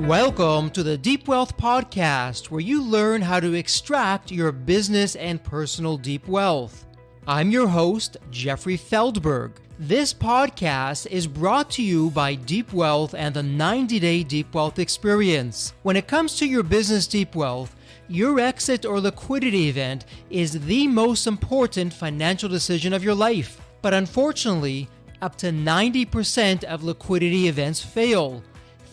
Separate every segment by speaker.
Speaker 1: Welcome to the Deep Wealth Podcast, where you learn how to extract your business and personal deep wealth. I'm your host, Jeffrey Feldberg. This podcast is brought to you by Deep Wealth and the 90-Day Deep Wealth Experience. When it comes to your business deep wealth, your exit or liquidity event is the most important financial decision of your life. But unfortunately, up to 90% of liquidity events fail.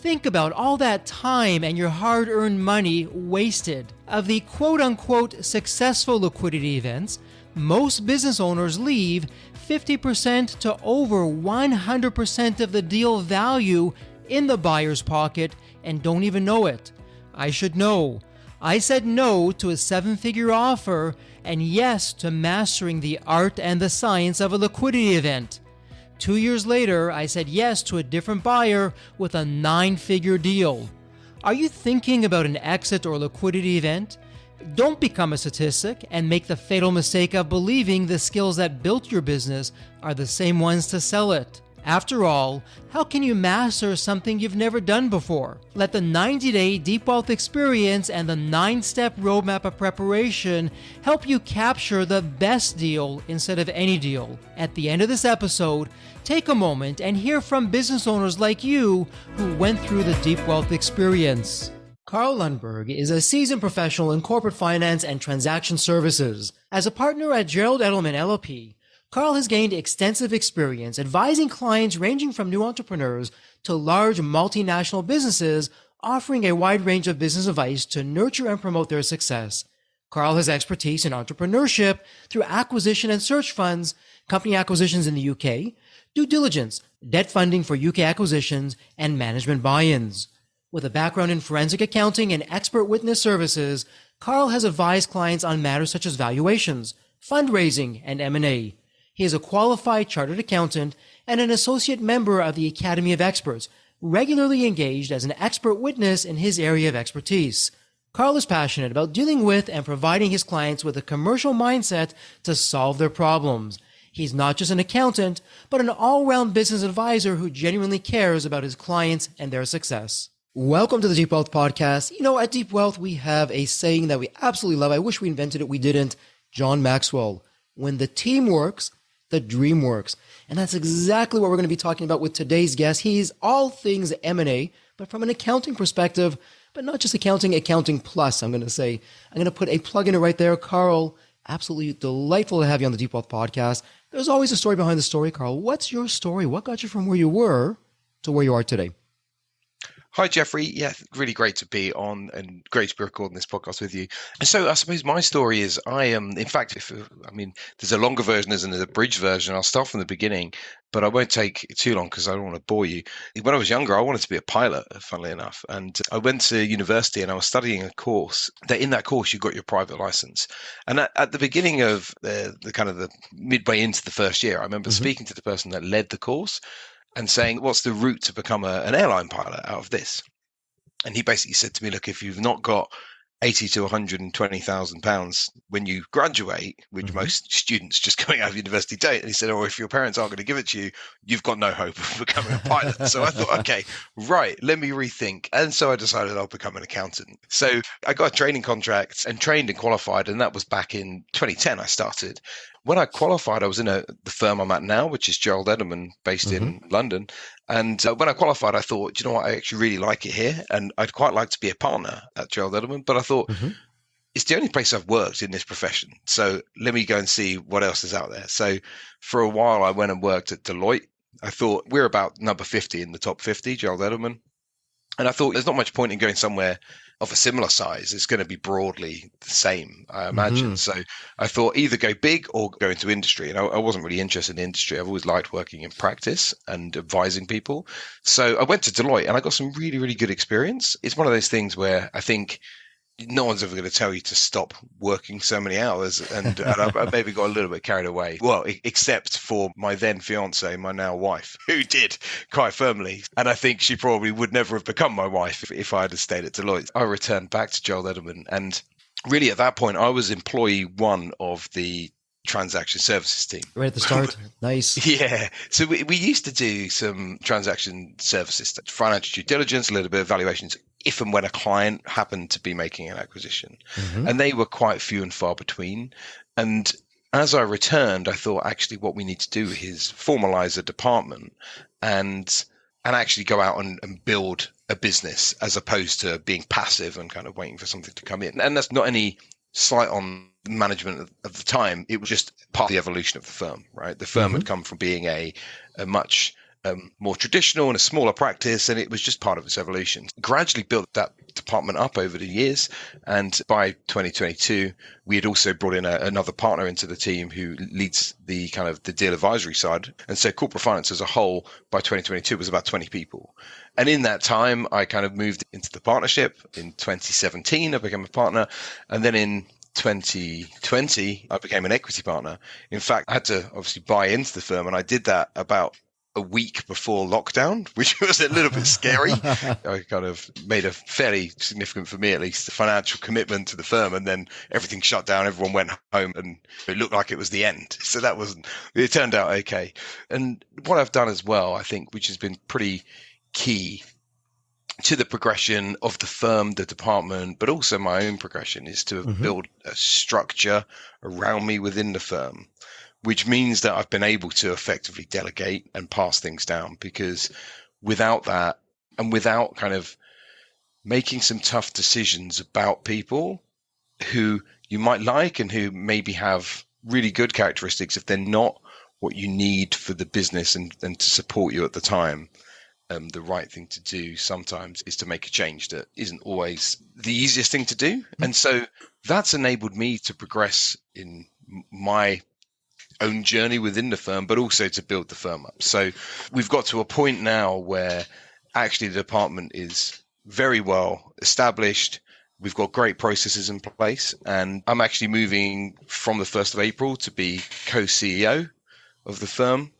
Speaker 1: Think about all that time and your hard-earned money wasted. Of the quote-unquote successful liquidity events, most business owners leave 50% to over 100% of the deal value in the buyer's pocket and don't even know it. I should know. I said no to a seven-figure offer and yes to mastering the art and the science of a liquidity event. 2 years later, I said yes to a different buyer with a 9-figure deal. Are you thinking about an exit or liquidity event? Don't become a statistic and make the fatal mistake of believing the skills that built your business are the same ones to sell it. After all, how can you master something you've never done before? Let the 90-Day Deep Wealth Experience and the 9-step roadmap of preparation help you capture the best deal instead of any deal. At the end of this episode, take a moment and hear from business owners like you who went through the Deep Wealth Experience. Carl Lundberg is a seasoned professional in corporate finance and transaction services. As a partner at Gerald Edelman LLP, Carl has gained extensive experience advising clients ranging from new entrepreneurs to large multinational businesses, offering a wide range of business advice to nurture and promote their success. Carl has expertise in entrepreneurship through acquisition and search funds, company acquisitions in the UK, due diligence, debt funding for UK acquisitions, and management buy-ins. With a background in forensic accounting and expert witness services, Carl has advised clients on matters such as valuations, fundraising, and M&A. He is a qualified chartered accountant and an associate member of the Academy of Experts, regularly engaged as an expert witness in his area of expertise. Carl is passionate about dealing with and providing his clients with a commercial mindset to solve their problems. He's not just an accountant, but an all-round business advisor who genuinely cares about his clients and their success. Welcome to the Deep Wealth Podcast. You know, at Deep Wealth, we have a saying that we absolutely love. I wish we invented it. We didn't. John Maxwell. When the team works, the dream works. And that's exactly what we're going to be talking about with today's guest. He's all things M&A, but from an accounting perspective, but not just accounting, accounting plus, I'm going to say. I'm going to put a plug in it right there. Carl, absolutely delightful to have you on the Deep Wealth Podcast. There's always a story behind the story, Carl. What's your story? What got you from where you were to where you are today?
Speaker 2: Hi, Jeffrey. Yeah, really great to be on and great to be recording this podcast with you. And so I suppose my story is in fact, there's a longer version, there's a bridge version. I'll start from the beginning, but I won't take too long because I don't want to bore you. When I was younger, I wanted to be a pilot, funnily enough. And I went to university and I was studying a course that in that course, you got your private license. And at the beginning of the midway into the first year, I remember speaking to the person that led the course and saying, what's the route to become an airline pilot out of this? And he basically said to me, look, if you've not got 80 to 120,000 pounds when you graduate, which most students just coming out of university don't, and he said, or if your parents aren't going to give it to you, you've got no hope of becoming a pilot. So I thought, okay, right, let me rethink. And so I decided I'll become an accountant. So I got a training contract and trained and qualified, and that was back in 2010 I started. When I qualified, I was in the firm I'm at now, which is Gerald Edelman, based in London. And when I qualified, I thought, you know what, I actually really like it here. And I'd quite like to be a partner at Gerald Edelman. But I thought, it's the only place I've worked in this profession. So let me go and see what else is out there. So for a while, I went and worked at Deloitte. I thought we're about number 50 in the top 50, Gerald Edelman. And I thought there's not much point in going somewhere of a similar size. It's going to be broadly the same, I imagine. So I thought either go big or go into industry. And I wasn't really interested in industry. I've always liked working in practice and advising people. So I went to Deloitte and I got some really, really good experience. It's one of those things where I think no one's ever going to tell you to stop working so many hours. And I maybe got a little bit carried away. Well, except for my then fiance, my now wife, who did quite firmly. And I think she probably would never have become my wife if I had stayed at Deloitte. I returned back to Gerald Edelman. And really at that point, I was employee one of the transaction services team.
Speaker 1: Right at the start. Nice.
Speaker 2: Yeah. So we used to do some transaction services, financial due diligence, a little bit of valuations, if and when a client happened to be making an acquisition.
Speaker 1: Mm-hmm.
Speaker 2: And they were quite few and far between. And as I returned, I thought actually what we need to do is formalize a department and actually go out and build a business as opposed to being passive and kind of waiting for something to come in. And that's not any slight on management of the time. It was just part of the evolution of the firm, right? The firm had come from being a much more traditional and a smaller practice, and it was just part of its evolution. Gradually built that department up over the years, and by 2022, we had also brought in another partner into the team who leads the kind of the deal advisory side. And so corporate finance as a whole by 2022 was about 20 people. And in that time, I kind of moved into the partnership. In 2017, I became a partner, and then in 2020, I became an equity partner. In fact, I had to obviously buy into the firm, and I did that about a week before lockdown, which was a little bit scary. I kind of made a fairly significant, for me at least, financial commitment to the firm, and then everything shut down. Everyone went home, and it looked like it was the end. So it turned out okay. And what I've done as well, I think, which has been pretty key to the progression of the firm, the department, but also my own progression, is to build a structure around me within the firm, which means that I've been able to effectively delegate and pass things down, because without that, and without kind of making some tough decisions about people who you might like and who maybe have really good characteristics, if they're not what you need for the business and to support you at the time, the right thing to do sometimes is to make a change that isn't always the easiest thing to do. And so that's enabled me to progress in my own journey within the firm, but also to build the firm up. So we've got to a point now where actually the department is very well established. We've got great processes in place, and I'm actually moving from the 1st of April to be co-CEO of the firm.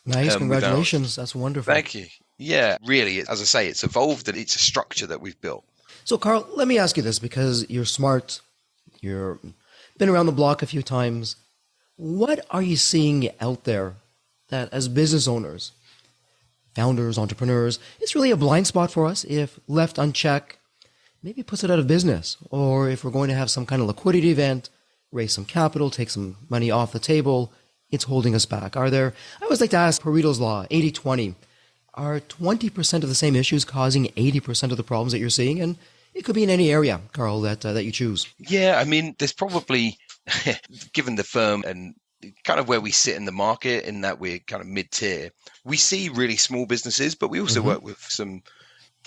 Speaker 1: Nice. Congratulations. That's wonderful.
Speaker 2: Thank you. Yeah, really, as I say, it's evolved, and it's a structure that we've built.
Speaker 1: So, Carl, let me ask you this, because you're smart, you've been around the block a few times. What are you seeing out there that, as business owners, founders, entrepreneurs, it's really a blind spot for us if left unchecked, maybe puts it out of business? Or if we're going to have some kind of liquidity event, raise some capital, take some money off the table, it's holding us back. I always like to ask Pareto's Law, 80-20. Are 20% of the same issues causing 80% of the problems that you're seeing? And it could be in any area, Carl, that you choose.
Speaker 2: Yeah, I mean, there's probably, given the firm and kind of where we sit in the market, in that we're kind of mid-tier, we see really small businesses, but we also work with some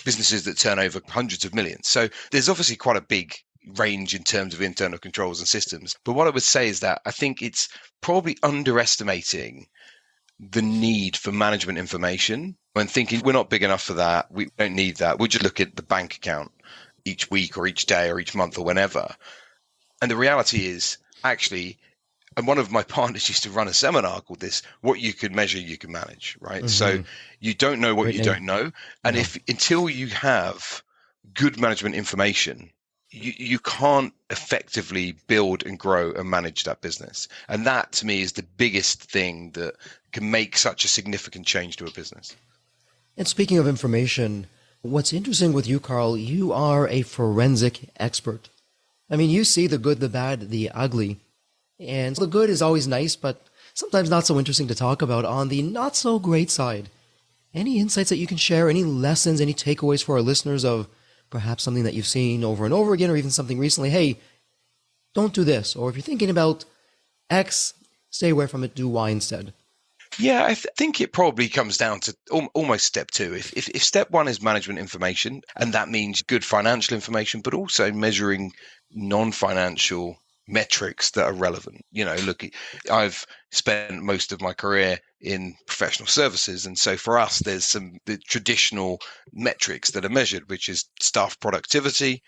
Speaker 2: businesses that turn over hundreds of millions. So there's obviously quite a big range in terms of internal controls and systems. But what I would say is that I think it's probably underestimating the need for management information and thinking we're not big enough for that. We don't need that. We'll just look at the bank account each week or each day or each month or whenever. And the reality is actually, and one of my partners used to run a seminar called this, what you can measure, you can manage, right? So you don't know what you don't know. And until you have good management information, you can't effectively build and grow and manage that business. And that, to me, is the biggest thing that can make such a significant change to a business.
Speaker 1: And speaking of information, what's interesting with you, Carl, you are a forensic expert. I mean, you see the good, the bad, the ugly. And the good is always nice, but sometimes not so interesting to talk about. On the not so great side, any insights that you can share, any lessons, any takeaways for our listeners of perhaps something that you've seen over and over again, or even something recently? Hey, don't do this. Or if you're thinking about X, stay away from it, do Y instead.
Speaker 2: Yeah, I think it probably comes down to almost step two. If step one is management information, and that means good financial information, but also measuring non-financial metrics that are relevant. You know, look, I've spent most of my career in professional services. And so for us, there's the traditional metrics that are measured, which is staff productivity,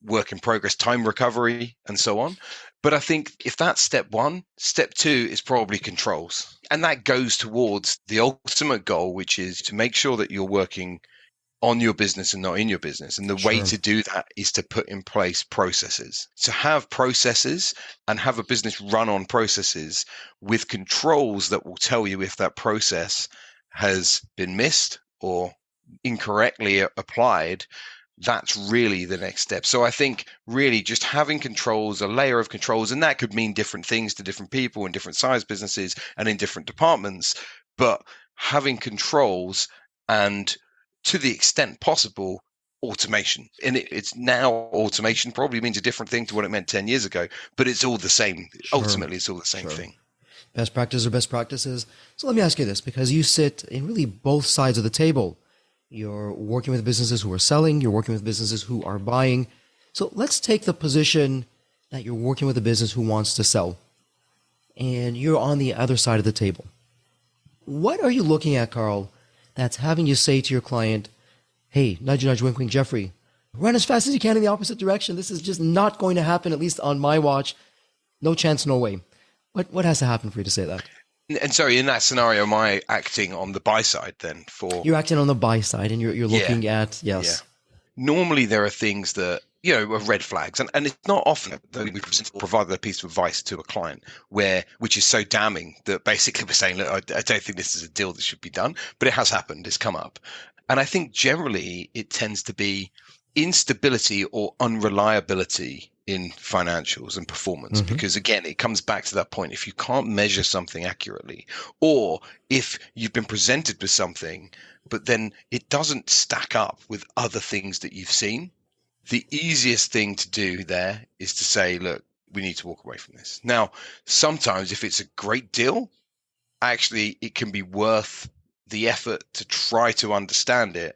Speaker 2: work in progress, time recovery, and so on. But I think if that's step one, step two is probably controls. And that goes towards the ultimate goal, which is to make sure that you're working on your business and not in your business. And the way to do that is to put in place processes. To have processes and have a business run on processes with controls that will tell you if that process has been missed or incorrectly applied. That's really the next step. So I think really just having controls, a layer of controls, and that could mean different things to different people in different size businesses and in different departments, but having controls and, to the extent possible, automation. And it's now automation probably means a different thing to what it meant 10 years ago, but it's all the same.
Speaker 1: Sure.
Speaker 2: Ultimately, it's all the same thing.
Speaker 1: Best practices are best practices. So let me ask you this, because you sit in really both sides of the table. You're working with businesses who are selling, you're working with businesses who are buying. So let's take the position that you're working with a business who wants to sell, and you're on the other side of the table. What are you looking at, Carl, that's having you say to your client, hey, nudge, nudge, wink, wink, Jeffrey, run as fast as you can in the opposite direction. This is just not going to happen, at least on my watch. No chance, no way. What has to happen for you to say that?
Speaker 2: And sorry, in that scenario, am I acting on the buy side then? You're
Speaker 1: acting on the buy side, and you're looking at, yes.
Speaker 2: Yeah. Normally, there are things that, are red flags. And it's not often that we provide a piece of advice to a client which is so damning that basically we're saying, look, I don't think this is a deal that should be done, but it has happened. It's come up. And I think generally it tends to be instability or unreliability in financials and performance, because again, it comes back to that point. If you can't measure something accurately, or if you've been presented with something, but then it doesn't stack up with other things that you've seen, the easiest thing to do there is to say, look, we need to walk away from this. Now, sometimes if it's a great deal, actually it can be worth the effort to try to understand it.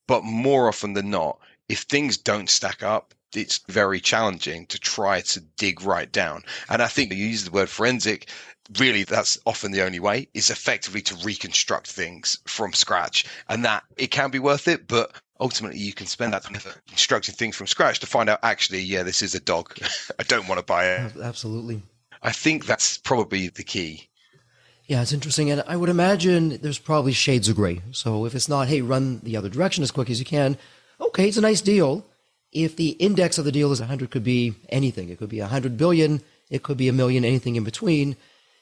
Speaker 2: But more often than not, if things don't stack up, it's very challenging to try to dig right down. And I think you use the word forensic. Really, that's often the only way, is effectively to reconstruct things from scratch. And that it can be worth it, but ultimately you can spend that time constructing things from scratch to find out, actually, yeah, this is a dog. I don't want to buy it.
Speaker 1: Absolutely.
Speaker 2: I think that's probably the key.
Speaker 1: Yeah, it's interesting. And I would imagine there's probably shades of gray. So if it's not, hey, run the other direction as quick as you can, okay, it's a nice deal. If the index of the deal is 100, could be anything. It could be 100 billion. It could be a million, anything in between.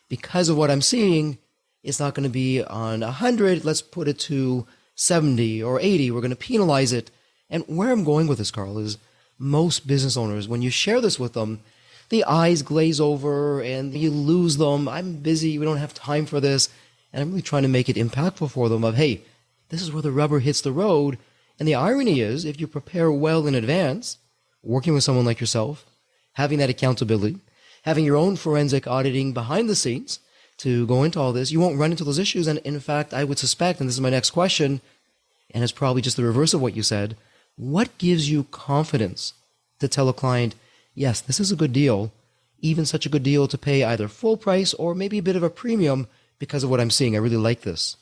Speaker 1: Because of what I'm seeing, it's not going to be on 100. Let's put it to 70 or 80. We're going to penalize it. And where I'm going with this, Carl, is most business owners, when you share this with them, the eyes glaze over and you lose them. I'm busy. We don't have time for this. And I'm really trying to make it impactful for them of, hey, this is where the rubber hits the road. And the irony is, if you prepare well in advance, working with someone like yourself, having that accountability, having your own forensic auditing behind the scenes to go into all this, you won't run into those issues. And in fact, I would suspect, and this is my next question, and it's probably just the reverse of what you said, what gives you confidence to tell a client, yes, this is a good deal, even such a good deal to pay either full price or maybe a bit of a premium because of what I'm seeing? I really like this.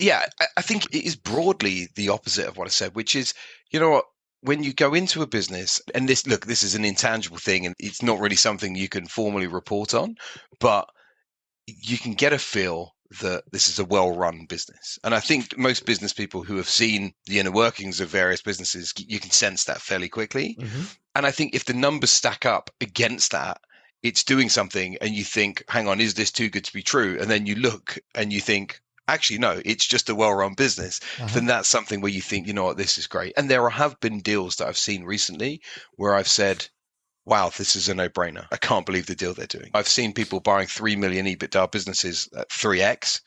Speaker 2: Yeah, I think it is broadly the opposite of what I said, which is, you know what, when you go into a business, and this is an intangible thing, and it's not really something you can formally report on, but you can get a feel that this is a well-run business. And I think most business people who have seen the inner workings of various businesses, you can sense that fairly quickly. And I think if the numbers stack up against that, it's doing something, and you think, hang on, is this too good to be true? And then you look and you think, actually, no, it's just a well-run business. Then that's something where you think, you know what, this is great. And there have been deals that I've seen recently where I've said, wow, this is a no-brainer. I can't believe the deal they're doing. I've seen people buying 3 million EBITDA businesses at 3x,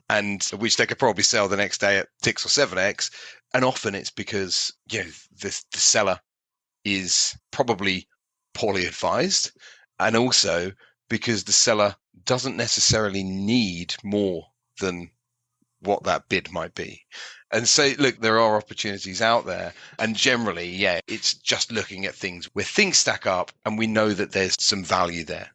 Speaker 2: and which they could probably sell the next day at 6 or 7x. And often it's because, the seller is probably poorly advised, and also because the seller doesn't necessarily need more than what that bid might be. And so, look, there are opportunities out there. And generally, it's just looking at things where things stack up and we know that there's some value there.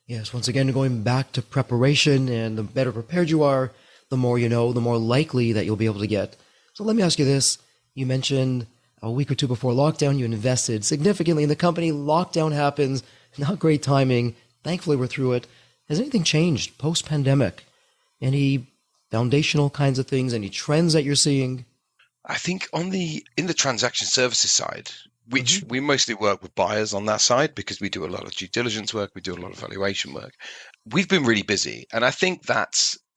Speaker 1: Yes, once again, going back to preparation, and the better prepared you are, the more you know, the more likely that you'll be able to get. So let me ask you this. You mentioned a week or two before lockdown, you invested significantly in the company. Lockdown happens. Not great timing. Thankfully, we're through it. Has anything changed post-pandemic? Any foundational kinds of things, any trends that you're seeing?
Speaker 2: I think in the transaction services side, which we mostly work with buyers on that side because we do a lot of due diligence work, we do a lot of valuation work. We've been really busy, and I think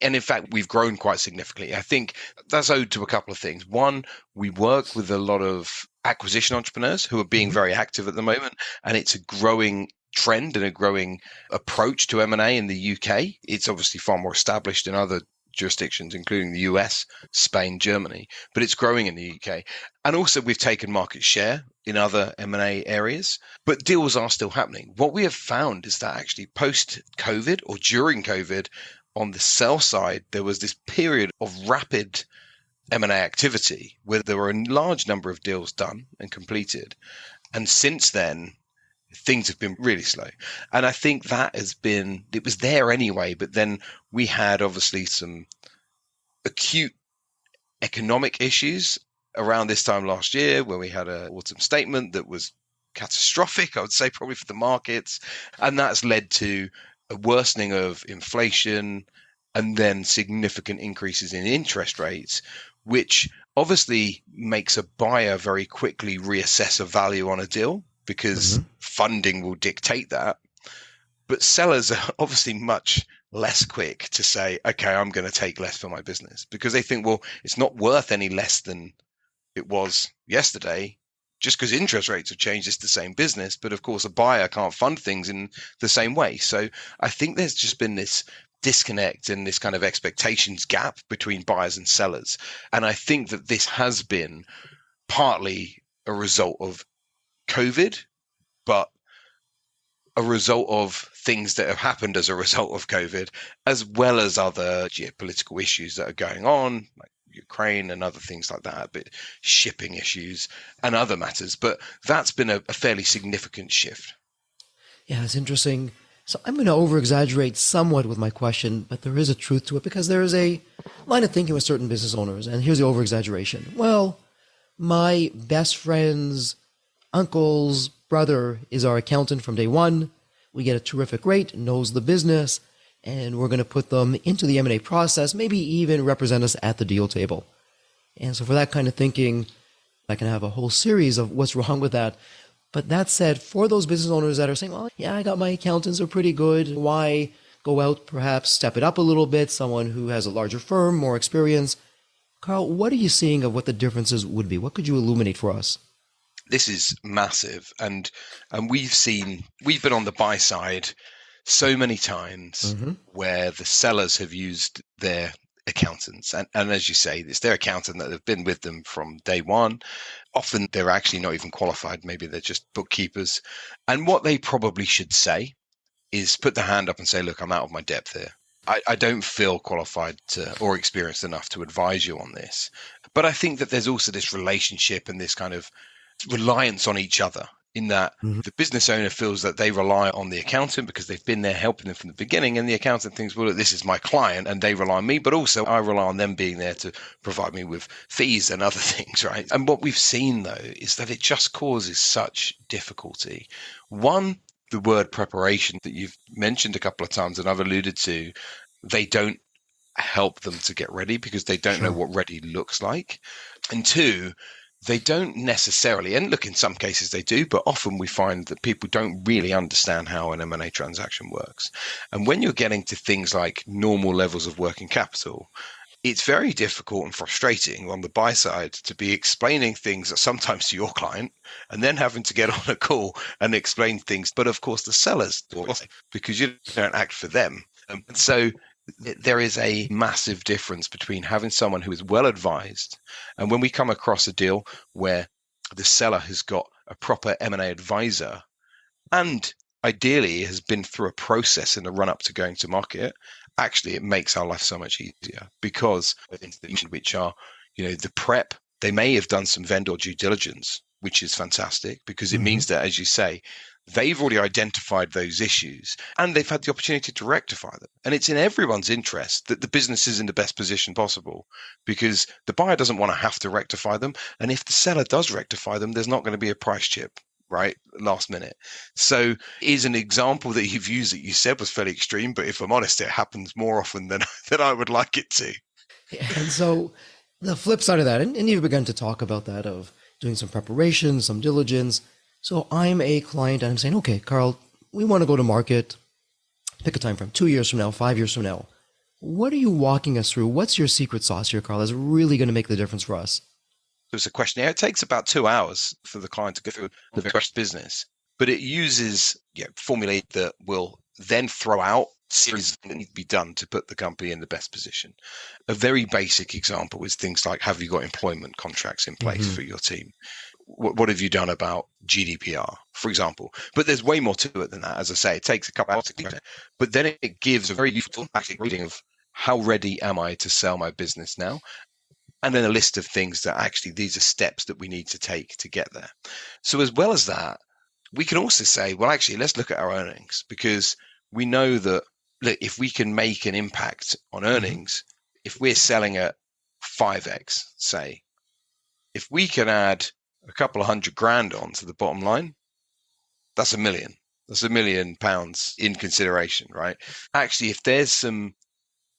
Speaker 2: and in fact, we've grown quite significantly. I think that's owed to a couple of things. One, we work with a lot of acquisition entrepreneurs who are being very active at the moment, and it's a growing trend and a growing approach to M&A in the UK. It's obviously far more established in other jurisdictions, including the US, Spain, Germany, but it's growing in the UK. And also we've taken market share in other M&A areas, but deals are still happening. What we have found is that actually post-COVID or during COVID, on the sell side, there was this period of rapid M&A activity where there were a large number of deals done and completed. And since then, things have been really slow. And I think it was there anyway, but then we had obviously some acute economic issues around this time last year where we had an autumn statement that was catastrophic, I would say, probably for the markets. And that's led to a worsening of inflation and then significant increases in interest rates, which obviously makes a buyer very quickly reassess a value on a deal because funding will dictate that. But sellers are obviously much less quick to say, okay, I'm going to take less for my business because they think, well, it's not worth any less than it was yesterday. Just because interest rates have changed, it's the same business. But of course, a buyer can't fund things in the same way. So I think there's just been this disconnect and this kind of expectations gap between buyers and sellers. And I think that this has been partly a result of COVID, but a result of things that have happened as a result of COVID, as well as other geopolitical issues that are going on, like Ukraine and other things like that, but shipping issues and other matters. But that's been a fairly significant shift.
Speaker 1: Yeah, it's interesting. So I'm going to over-exaggerate somewhat with my question, but there is a truth to it because there is a line of thinking with certain business owners. And here's the over-exaggeration. Well, my best friend's uncle's brother is our accountant from day one. We get a terrific rate, knows the business, and we're going to put them into the M&A process, maybe even represent us at the deal table. And so for that kind of thinking, I can have a whole series of what's wrong with that. But that said, for those business owners that are saying, well, yeah, I got my accountants, are pretty good. Why go out, perhaps step it up a little bit, someone who has a larger firm, more experience? Carl, what are you seeing of what the differences would be? What could you illuminate for us?
Speaker 2: This is massive. And we've been on the buy side so many times where the sellers have used their accountants. And as you say, it's their accountant that have been with them from day one. Often they're actually not even qualified. Maybe they're just bookkeepers. And what they probably should say is put their hand up and say, look, I'm out of my depth here. I don't feel qualified or experienced enough to advise you on this. But I think that there's also this relationship and this kind of reliance on each other in that the business owner feels that they rely on the accountant because they've been there helping them from the beginning. And the accountant thinks, well, look, this is my client and they rely on me, but also I rely on them being there to provide me with fees and other things, right? And what we've seen, though, is that it just causes such difficulty. One, the word preparation that you've mentioned a couple of times and I've alluded to, they don't help them to get ready because they don't know what ready looks like. And two, they don't necessarily, and look, in some cases they do, but often we find that people don't really understand how an M&A transaction works. And when you're getting to things like normal levels of working capital, it's very difficult and frustrating on the buy side to be explaining things sometimes to your client and then having to get on a call and explain things. But of course, the sellers, because you don't act for them. And so there is a massive difference between having someone who is well advised. And when we come across a deal where the seller has got a proper M&A advisor and ideally has been through a process in the run up to going to market, actually it makes our life so much easier because which are, the prep, they may have done some vendor due diligence, which is fantastic because it means that, as you say, they've already identified those issues and they've had the opportunity to rectify them. And it's in everyone's interest that the business is in the best position possible because the buyer doesn't want to have to rectify them. And if the seller does rectify them, there's not going to be a price chip, right? Last minute. So is an example that you've used that you said was fairly extreme, but if I'm honest, it happens more often than I would like it to.
Speaker 1: And so The flip side of that, and you've begun to talk about that, of doing some preparation, some diligence. So I'm a client and I'm saying, okay, Carl, we want to go to market. Pick a time frame, 2 years from now, 5 years from now. What are you walking us through? What's your secret sauce here, Carl? That's really going to make the difference for us.
Speaker 2: There's a questionnaire. It takes about 2 hours for the client to go through the various business, but it uses formulae that will then throw out series that need to be done to put the company in the best position. A very basic example is things like, have you got employment contracts in place for your team? What have you done about GDPR, for example? But there's way more to it than that. As I say, it takes a couple hours to do it, but then it gives a very useful reading of how ready am I to sell my business now? And then a list of things that actually these are steps that we need to take to get there. So as well as that, we can also say, well, actually, let's look at our earnings, because we know that, look, if we can make an impact on earnings, if we're selling at 5x, say, if we can add a couple of $100,000 onto the bottom line, that's $1 million. That's £1 million in consideration, right? Actually, if there's some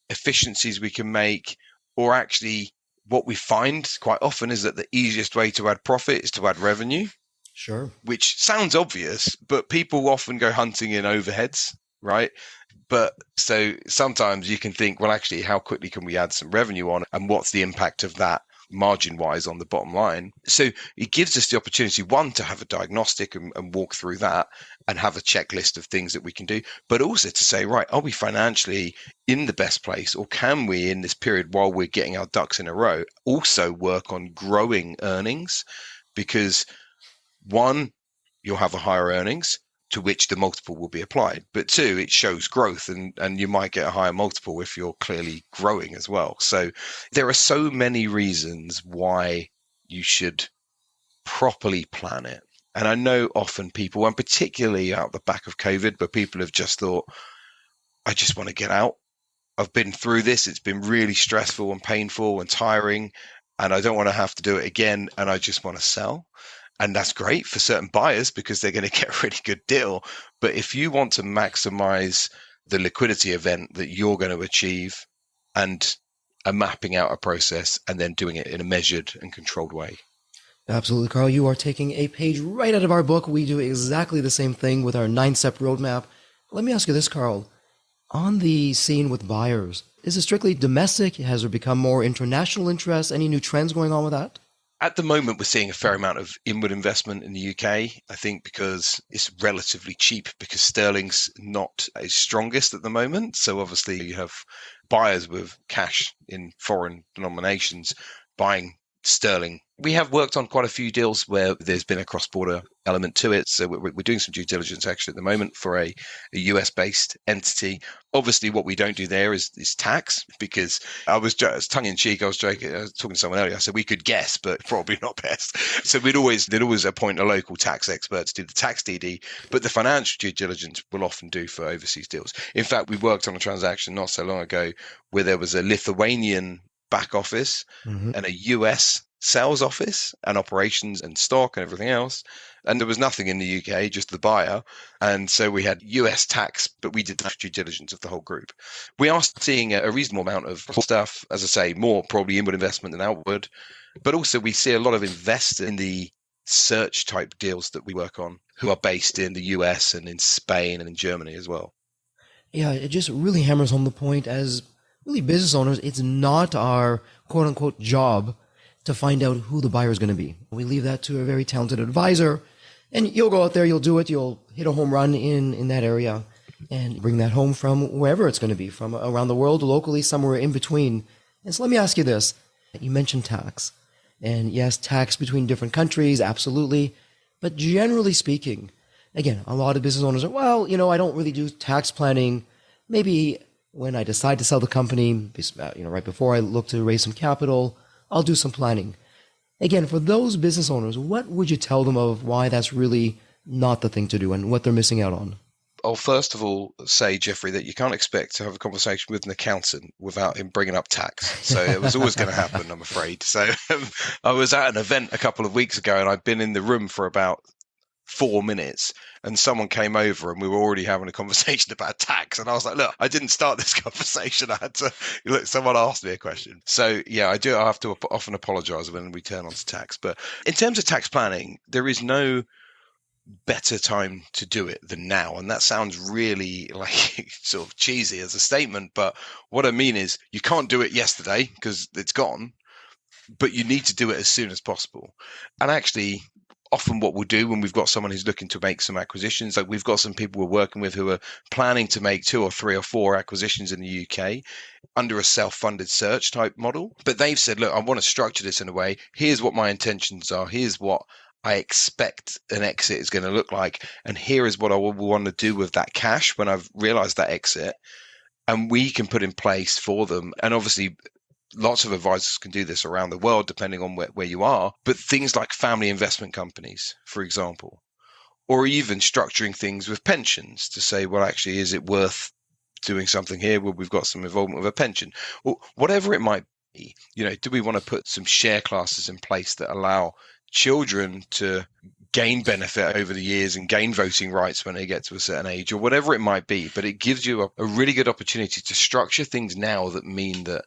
Speaker 2: efficiencies we can make, or actually what we find quite often is that the easiest way to add profit is to add revenue.
Speaker 1: Sure.
Speaker 2: Which sounds obvious, but people often go hunting in overheads, right? But so sometimes you can think, well, actually, how quickly can we add some revenue on, and what's the impact of that margin wise on the bottom line? So it gives us the opportunity, one, to have a diagnostic and walk through that and have a checklist of things that we can do, but also to say, right, are we financially in the best place, or can we, in this period while we're getting our ducks in a row, also work on growing earnings? Because one, you'll have a higher earnings to which the multiple will be applied. But two, it shows growth, and you might get a higher multiple if you're clearly growing as well. So there are so many reasons why you should properly plan it. And I know often people, and particularly out the back of COVID, where people have just thought, I just want to get out. I've been through this. It's been really stressful and painful and tiring, and I don't want to have to do it again. And I just want to sell. And that's great for certain buyers because they're going to get a really good deal. But if you want to maximize the liquidity event that you're going to achieve, and are mapping out a process and then doing it in a measured and controlled way.
Speaker 1: Absolutely, Carl. You are taking a page right out of our book. We do exactly the same thing with our 9-step roadmap. Let me ask you this, Carl. On the scene with buyers, is it strictly domestic? Has there become more international interest? Any new trends going on with that?
Speaker 2: At the moment, we're seeing a fair amount of inward investment in the UK, I think because it's relatively cheap, because sterling's not its strongest at the moment. So obviously you have buyers with cash in foreign denominations buying sterling. We have worked on quite a few deals where there's been a cross-border element to it. So we're doing some due diligence actually at the moment for a US-based entity. Obviously, what we don't do there is tax, because I was just tongue-in-cheek. I was talking to someone earlier. I said we could guess, but probably not best. So they'd always appoint a local tax expert to do the tax DD, but the financial due diligence we'll often do for overseas deals. In fact, we worked on a transaction not so long ago where there was a Lithuanian back office and a US sales office and operations and stock and everything else. And there was nothing in the UK, just the buyer. And so we had US tax, but we did the due diligence of the whole group. We are seeing a reasonable amount of stuff, as I say, more probably inward investment than outward. But also we see a lot of investors in the search type deals that we work on who are based in the US and in Spain and in Germany as well.
Speaker 1: Yeah, it just really hammers home the point, as really business owners, it's not our quote unquote job to find out who the buyer is going to be. We leave that to a very talented advisor, and you'll go out there, you'll do it, you'll hit a home run in that area and bring that home from wherever it's going to be, from around the world, locally, somewhere in between. And so let me ask you this. You mentioned tax. And yes, tax between different countries, absolutely. But generally speaking, again, a lot of business owners are, well, I don't really do tax planning. Maybe when I decide to sell the company, right before I look to raise some capital, I'll do some planning. Again, for those business owners, what would you tell them of why that's really not the thing to do and what they're missing out on?
Speaker 2: I'll first of all say, Jeffrey, that you can't expect to have a conversation with an accountant without him bringing up tax. So it was always going to happen, I'm afraid. So I was at an event a couple of weeks ago and I'd been in the room for about 4 minutes, and someone came over and we were already having a conversation about tax. And I was like, look, I didn't start this conversation. I had to, look, someone asked me a question. So yeah, I have to often apologize when we turn on to tax. But in terms of tax planning, there is no better time to do it than now. And that sounds really like sort of cheesy as a statement. But what I mean is you can't do it yesterday because it's gone, but you need to do it as soon as possible. And actually, often what we'll do when we've got someone who's looking to make some acquisitions, like we've got some people we're working with who are planning to make 2 or 3 or 4 acquisitions in the UK under a self-funded search type model. But they've said, look, I want to structure this in a way. Here's what my intentions are. Here's what I expect an exit is going to look like. And here is what I will want to do with that cash when I've realized that exit. And we can put in place for them. And obviously, lots of advisors can do this around the world, depending on where you are. But things like family investment companies, for example, or even structuring things with pensions to say, well, actually, is it worth doing something here where we've got some involvement with a pension, or whatever it might be? Do we want to put some share classes in place that allow children to gain benefit over the years and gain voting rights when they get to a certain age, or whatever it might be? But it gives you a really good opportunity to structure things now that mean that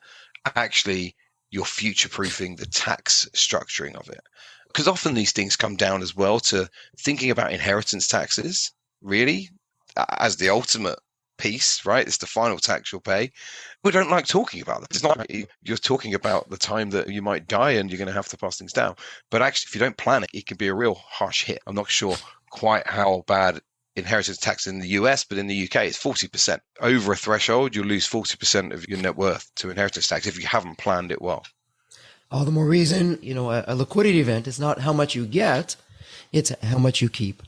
Speaker 2: actually you're future-proofing the tax structuring of it. Because often these things come down as well to thinking about inheritance taxes, really, as the ultimate piece, right? It's the final tax you'll pay. We don't like talking about that. It's not you're talking about the time that you might die and you're going to have to pass things down. But actually, if you don't plan it, it can be a real harsh hit. I'm not sure quite how bad inheritance tax in the US, but in the UK, it's 40%. Over a threshold, you'll lose 40% of your net worth to inheritance tax if you haven't planned it well.
Speaker 1: All the more reason, a liquidity event is not how much you get, it's how much you keep.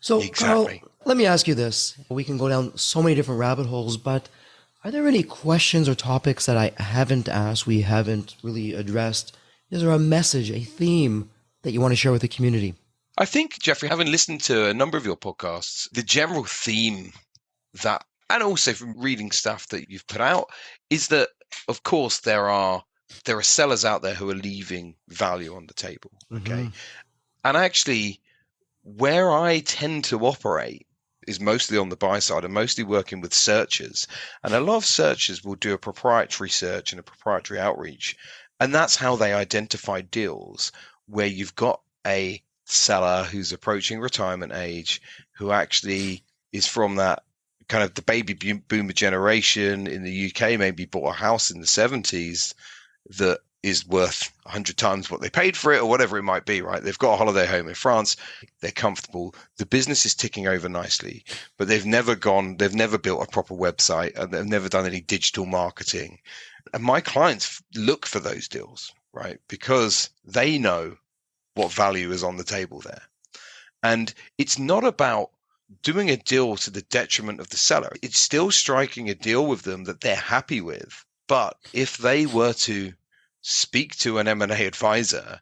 Speaker 1: So,
Speaker 2: Exactly.
Speaker 1: Carl, let me ask you this. We can go down so many different rabbit holes, but are there any questions or topics that I haven't asked, we haven't really addressed? Is there a message, a theme that you want to share with the community?
Speaker 2: I think, Jeffrey, having listened to a number of your podcasts, the general theme that, and also from reading stuff that you've put out, is that, of course, there are sellers out there who are leaving value on the table. Okay.
Speaker 1: Mm-hmm.
Speaker 2: And actually, where I tend to operate is mostly on the buy side and mostly working with searchers. And a lot of searchers will do a proprietary search and a proprietary outreach. And that's how they identify deals where you've got a seller who's approaching retirement age, who actually is from that kind of the baby boomer generation in the UK, maybe bought a house in the 70s that is worth 100 times what they paid for it, or whatever it might be, right? They've got a holiday home in France. They're comfortable. The business is ticking over nicely, but they've never built a proper website, and they've never done any digital marketing. And my clients look for those deals, right? Because they know what value is on the table there. And it's not about doing a deal to the detriment of the seller. It's still striking a deal with them that they're happy with. But if they were to speak to an M&A advisor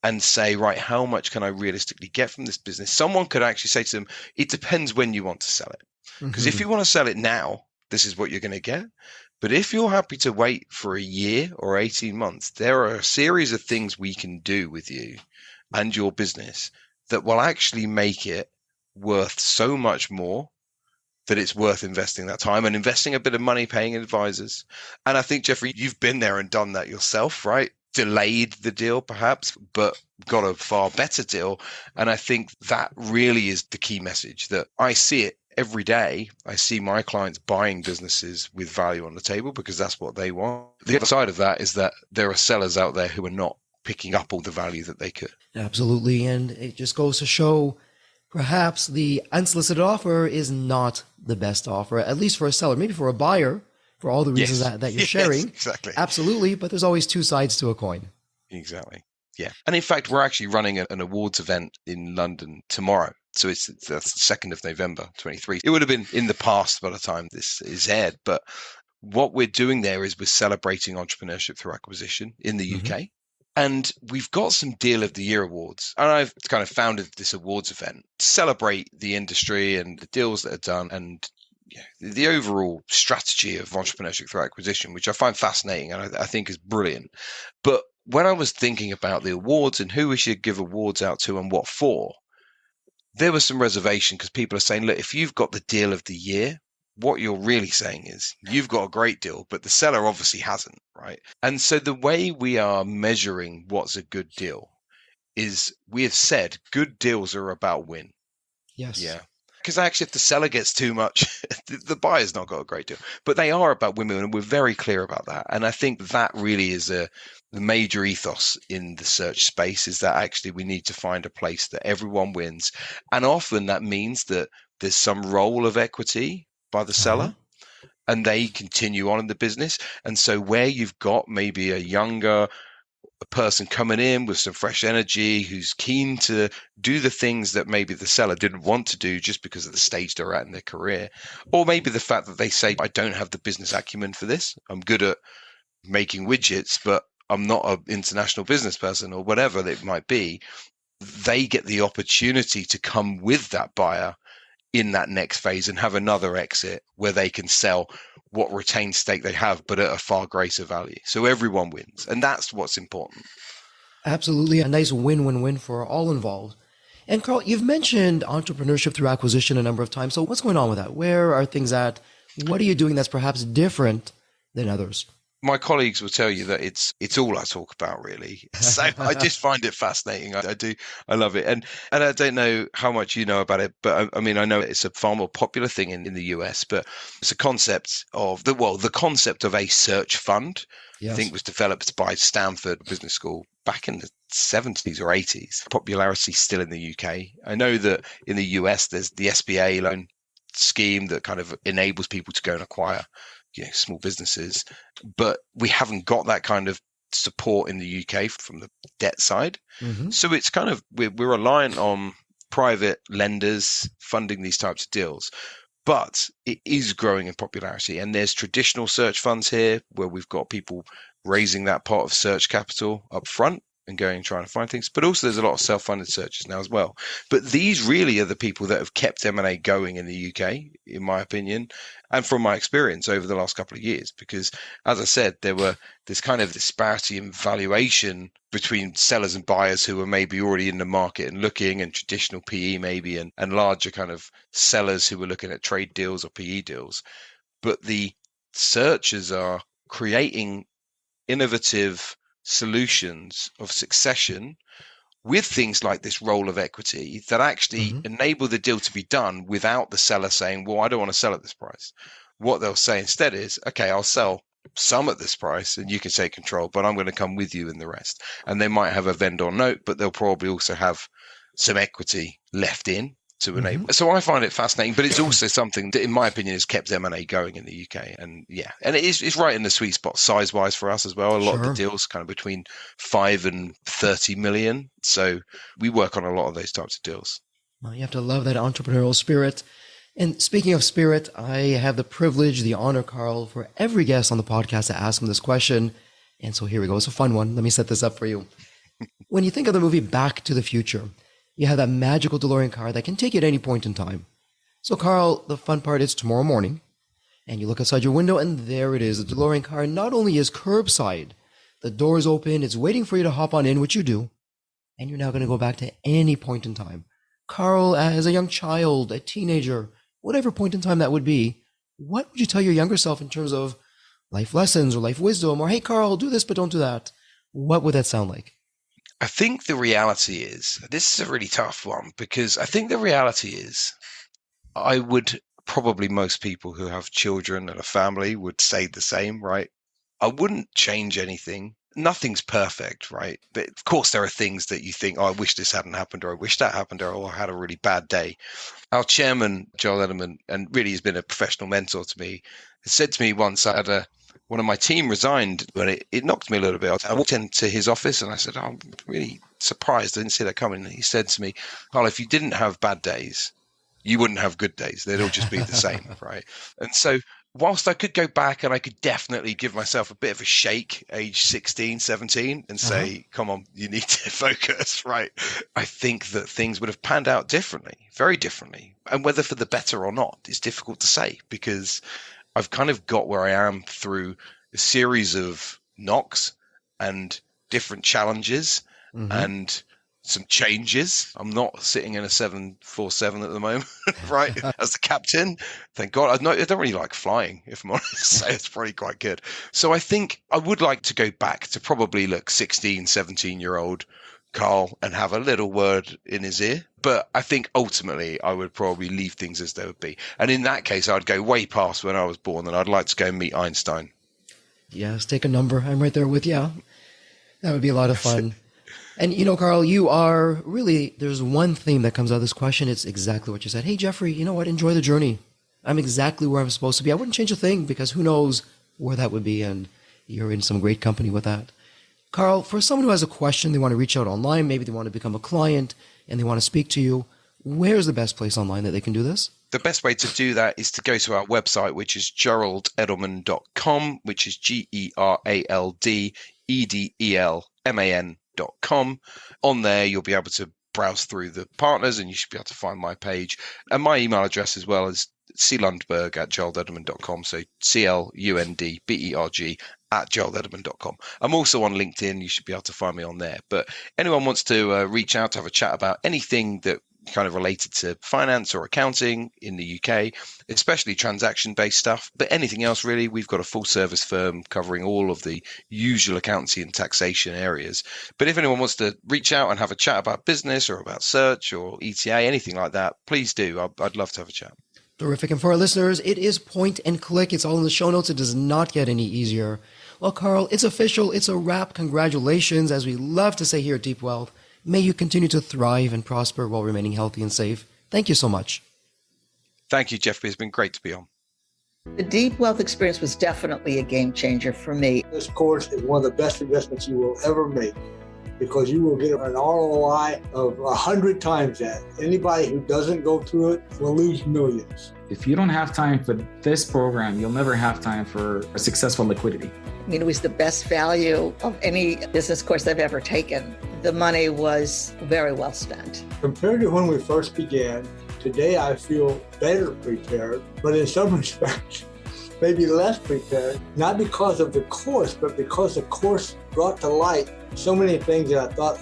Speaker 2: and say, right, how much can I realistically get from this business? Someone could actually say to them, it depends when you want to sell it. Because if you want to sell it now, this is what you're going to get. But if you're happy to wait for a year or 18 months, there are a series of things we can do with you and your business that will actually make it worth so much more that it's worth investing that time and investing a bit of money paying advisors. And I think, Jeffrey, you've been there and done that yourself, right? Delayed the deal perhaps, but got a far better deal. And I think that really is the key message, that I see it every day. I see my clients buying businesses with value on the table because that's what they want. The other side of that is that there are sellers out there who are not picking up all the value that they could.
Speaker 1: Absolutely. And it just goes to show perhaps the unsolicited offer is not the best offer, at least for a seller, maybe for a buyer, for all the reasons that you're sharing.
Speaker 2: Yes, exactly.
Speaker 1: Absolutely. But there's always two sides to a coin.
Speaker 2: Exactly. Yeah. And in fact, we're actually running an awards event in London tomorrow. So that's the 2nd of November, 23. It would have been in the past by the time this is aired. But what we're doing there is we're celebrating entrepreneurship through acquisition in the UK. And we've got some Deal of the Year awards. And I've kind of founded this awards event to celebrate the industry and the deals that are done and the overall strategy of entrepreneurship through acquisition, which I find fascinating and I think is brilliant. But when I was thinking about the awards and who we should give awards out to and what for, there was some reservation because people are saying, look, if you've got the deal of the year, what you're really saying is you've got a great deal, but the seller obviously hasn't, right? And so the way we are measuring what's a good deal is we have said good deals are about win.
Speaker 1: Yes.
Speaker 2: Yeah. Because actually, if the seller gets too much, the buyer's not got a great deal. But they are about win-win, and we're very clear about that. And I think that really is the major ethos in the search space, is that actually we need to find a place that everyone wins. And often that means that there's some role of equity by the
Speaker 1: Uh-huh.
Speaker 2: seller, and they continue on in the business. And so where you've got maybe a younger person coming in with some fresh energy, who's keen to do the things that maybe the seller didn't want to do just because of the stage they're at in their career, or maybe the fact that they say, I don't have the business acumen for this. I'm good at making widgets, but I'm not an international business person, or whatever it might be. They get the opportunity to come with that buyer in that next phase and have another exit where they can sell what retained stake they have, but at a far greater value. So everyone wins. And that's what's important.
Speaker 1: Absolutely. A nice win-win-win for all involved. And Carl, you've mentioned entrepreneurship through acquisition a number of times. So what's going on with that? Where are things at? What are you doing that's perhaps different than others?
Speaker 2: My colleagues will tell you that it's all I talk about, really. So I just find it fascinating. I do. I love it. And I don't know how much you know about it, but I mean, I know it's a far more popular thing in the US, but it's a concept of the concept of a search fund, I
Speaker 1: Yes.
Speaker 2: think, was developed by Stanford Business School back in the 70s or 80s. Popularity still in the UK. I know that in the US, there's the SBA loan scheme that kind of enables people to go and acquire small businesses, but we haven't got that kind of support in the UK from the debt side.
Speaker 1: Mm-hmm.
Speaker 2: So it's kind of, we're reliant on private lenders funding these types of deals, but it is growing in popularity. And there's traditional search funds here where we've got people raising that part of search capital up front and going and trying to find things. But also there's a lot of self-funded searches now as well. But these really are the people that have kept M&A going in the UK, in my opinion, and from my experience over the last couple of years. Because, as I said, there's kind of disparity in valuation between sellers and buyers who are maybe already in the market and looking, and traditional PE maybe, and larger kind of sellers who are looking at trade deals or PE deals. But the searchers are creating innovative solutions of succession with things like this role of equity that actually
Speaker 1: Mm-hmm.
Speaker 2: enable the deal to be done without the seller saying, well, I don't want to sell at this price. What they'll say instead is, okay, I'll sell some at this price and you can take control, but I'm going to come with you in the rest. And they might have a vendor note, but they'll probably also have some equity left in to enable.
Speaker 1: Mm-hmm.
Speaker 2: So I find it fascinating, but it's also something that, in my opinion, has kept M&A going in the UK. And and it's right in the sweet spot size-wise for us as well. A lot of the deals kind of between 5 and 30 million. So we work on a lot of those types of deals.
Speaker 1: Well, you have to love that entrepreneurial spirit. And speaking of spirit, I have the privilege, the honor, Carl, for every guest on the podcast to ask him this question. And so here we go. It's a fun one. Let me set this up for you. When you think of the movie Back to the Future, you have that magical DeLorean car that can take you at any point in time. So, Carl, the fun part is tomorrow morning, and you look outside your window, and there it is. The DeLorean car not only is curbside, the door's open, it's waiting for you to hop on in, which you do, and you're now going to go back to any point in time. Carl, as a young child, a teenager, whatever point in time that would be, what would you tell your younger self in terms of life lessons or life wisdom, or, hey, Carl, do this, but don't do that? What would that sound like?
Speaker 2: I think the reality is, this is a really tough one, because I think the reality is, I would probably, most people who have children and a family would say the same, right? I wouldn't change anything. Nothing's perfect, right? But of course, there are things that you think, oh, I wish this hadn't happened, or I wish that happened, or I had a really bad day. Our chairman, Gerald Edelman, and really has been a professional mentor to me, has said to me once, I had one of my team resigned, and it knocked me a little bit. I walked into his office and I said, oh, I'm really surprised. I didn't see that coming. And he said to me, Carl, if you didn't have bad days, you wouldn't have good days. They'd all just be the same, right? And so whilst I could go back and I could definitely give myself a bit of a shake age 16, 17 and say, come on, you need to focus, right? I think that things would have panned out differently, very differently. And whether for the better or not is difficult to say, because I've kind of got where I am through a series of knocks and different challenges and some changes. I'm not sitting in a 747 at the moment, right? As the captain. Thank God. I don't really like flying, if I'm honest, so it's probably quite good. So I think I would like to go back to probably 16, 17-year-old Carl and have a little word in his ear. But I think ultimately I would probably leave things as they would be. And in that case, I'd go way past when I was born, and I'd like to go and meet Einstein.
Speaker 1: Yes, take a number. I'm right there with you. That would be a lot of fun. And, Carl, you are really, there's one theme that comes out of this question. It's exactly what you said. Hey, Jeffrey, you know what? Enjoy the journey. I'm exactly where I'm supposed to be. I wouldn't change a thing because who knows where that would be. And you're in some great company with that. Carl, for someone who has a question, they want to reach out online, maybe they want to become a client and they want to speak to you, where's the best place online that they can do this?
Speaker 2: The best way to do that is to go to our website, which is GeraldEdelman.com, which is GeraldEdelman.com. On there, you'll be able to browse through the partners and you should be able to find my page. And my email address as well is clundberg@GeraldEdelman.com. So CLUNDBERG @GeraldEdelman.com. I'm also on LinkedIn. You should be able to find me on there. But anyone wants to reach out to have a chat about anything that kind of related to finance or accounting in the UK, especially transaction-based stuff, but anything else really, we've got a full service firm covering all of the usual accountancy and taxation areas. But if anyone wants to reach out and have a chat about business or about search or ETA, anything like that, please do. I'd love to have a chat.
Speaker 1: Terrific. And for our listeners, it is point and click. It's all in the show notes. It does not get any easier. Well, Carl, it's official. It's a wrap. Congratulations. As we love to say here at Deep Wealth, may you continue to thrive and prosper while remaining healthy and safe. Thank you so much.
Speaker 2: Thank you, Jeffrey. It's been great to be on.
Speaker 3: The Deep Wealth experience was definitely a game changer for me.
Speaker 4: This course is one of the best investments you will ever make because you will get an ROI of 100 times that. Anybody who doesn't go through it will lose millions.
Speaker 5: If you don't have time for this program, you'll never have time for a successful liquidity.
Speaker 3: I mean, it was the best value of any business course I've ever taken. The money was very well spent.
Speaker 4: Compared to when we first began, today I feel better prepared, but in some respects, maybe less prepared, not because of the course, but because the course brought to light so many things that I thought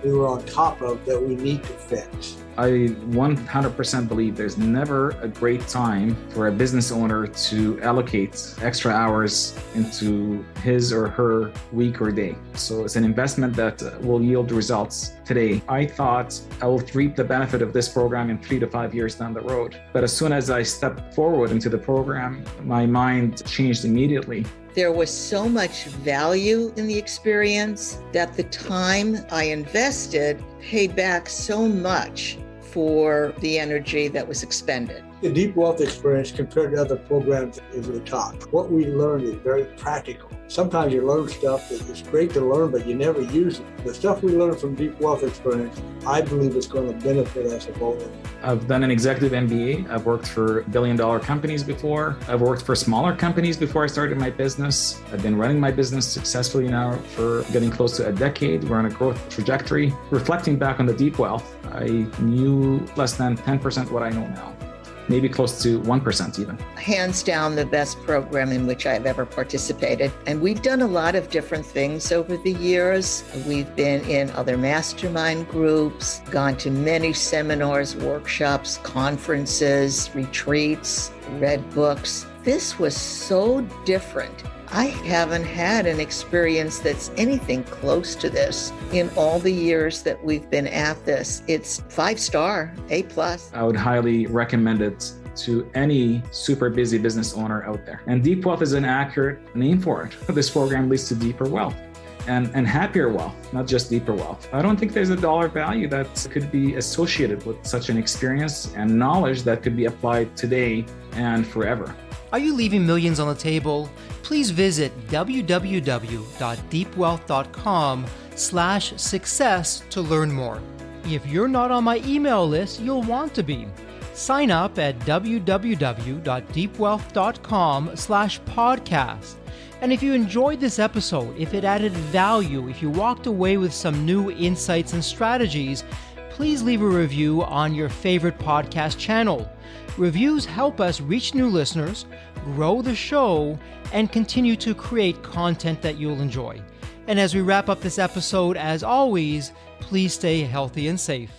Speaker 4: we were on top of that we need to fix.
Speaker 5: I 100% believe there's never a great time for a business owner to allocate extra hours into his or her week or day. So it's an investment that will yield results today. I thought I will reap the benefit of this program in 3 to 5 years down the road. But as soon as I stepped forward into the program, my mind changed immediately.
Speaker 3: There was so much value in the experience that the time I invested paid back so much for the energy that was expended.
Speaker 4: The Deep Wealth experience compared to other programs is the top. What we learned is very practical. Sometimes you learn stuff that is great to learn, but you never use it. The stuff we learned from Deep Wealth experience, I believe is going to benefit us both.
Speaker 5: I've done an executive MBA. I've worked for billion-dollar companies before. I've worked for smaller companies before I started my business. I've been running my business successfully now for getting close to a decade. We're on a growth trajectory. Reflecting back on the Deep Wealth, I knew less than 10% what I know now. Maybe close to 1% even.
Speaker 3: Hands down the best program in which I've ever participated. And we've done a lot of different things over the years. We've been in other mastermind groups, gone to many seminars, workshops, conferences, retreats, read books. This was so different. I haven't had an experience that's anything close to this in all the years that we've been at this. It's 5-star, A+.
Speaker 5: I would highly recommend it to any super busy business owner out there. And Deep Wealth is an accurate name for it. This program leads to deeper wealth and happier wealth, not just deeper wealth. I don't think there's a dollar value that could be associated with such an experience and knowledge that could be applied today and forever.
Speaker 1: Are you leaving millions on the table? Please visit www.deepwealth.com/success to learn more. If you're not on my email list, you'll want to be. Sign up at www.deepwealth.com/podcast. And if you enjoyed this episode, if it added value, if you walked away with some new insights and strategies, please leave a review on your favorite podcast channel. Reviews help us reach new listeners, grow the show, and continue to create content that you'll enjoy. And as we wrap up this episode, as always, please stay healthy and safe.